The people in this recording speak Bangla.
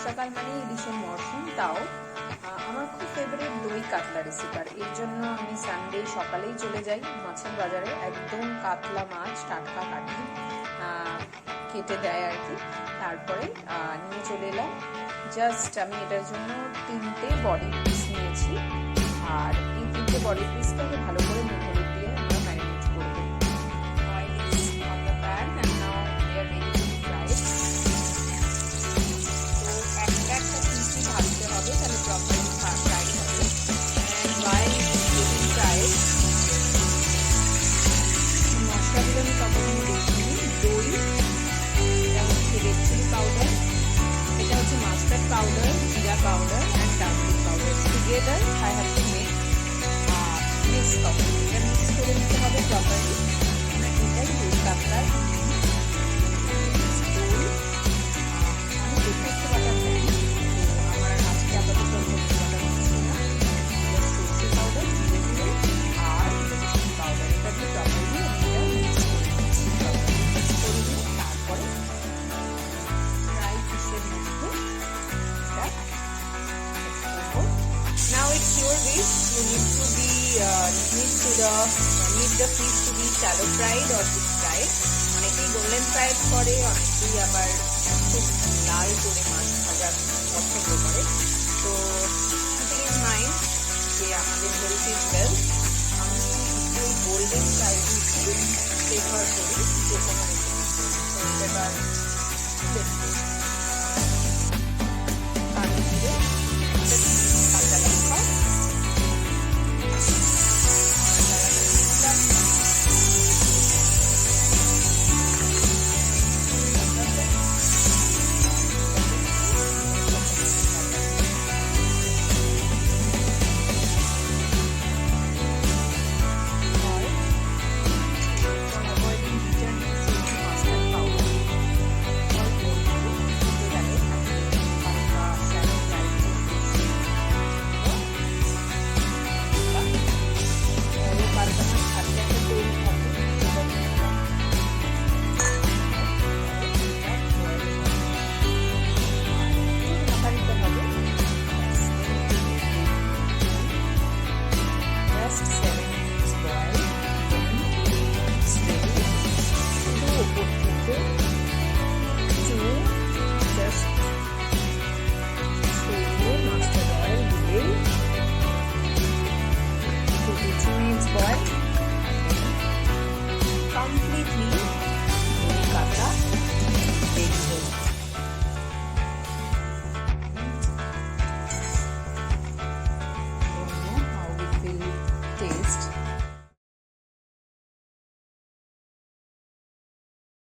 বর্ষাকাল মানে ইলিশের মরশুম, তাও আমার খুব ফেভারিট দই কাতলা রেসিপি। আর এর জন্য আমি সানডে সকালেই চলে যাই মাছের বাজারে, একদম কাতলা মাছ টাটকা কাটি কেটে দেয় আর কি। তারপরে নিয়ে চলে এলাম। জাস্ট আমি এটার জন্য 3টে বডি পিস নিয়েছি, আর এই 3টে বডি পিসটাকে ভালো করে নুন হলুদ দিয়ে আমরা ম্যারিনেট করবো। Oil is on the pan and now we are ready to fry it. তো একটা একটা পিসই ভাজতে হবে, তাহলে প্রপারলি ফ্রাই হবে। And while getting fried, মশলাগুলো আমি তখন দেখিনি। দই, এটা হচ্ছে রেড চিলি পাউডার, এটা হচ্ছে মাস্টার্ড পাউডার, জিরা powder and turmeric powder. Together I have to make mix হবে, এটা মিক্স করে নিতে হবে প্রপারলি। এটাই দই কাতলার দই। আমি ব্রেকফাস্টে বাটার নেই, তো আমার আজকে আপাতত হচ্ছে বাটার নিচ্ছি না। সরষে পাউডার, জিরে গুঁড়ো আর চিলি পাউডার, এটা দিয়ে প্রপারলি আমি এটা মিক্স করে নিচ্ছি। প্রপারলি মিক্স করে নিয়ে তারপরে ফ্রাই ফিশের মধ্যে এটা Now it's your wish. You need the fish to be shallow fried or deep fried. অনেকেই গোল্ডেন ফ্রাইড করে, অনেকেই আবার খুব লাল করে মাছ ভাজা পছন্দ করে। তো keeping in mind যে আমাদের হেলথ ইজ ওয়েলথ, আমি একটু গোল্ডেন ফ্রাইড প্রেফার করি যে কোনো রেসিপি। তো এবার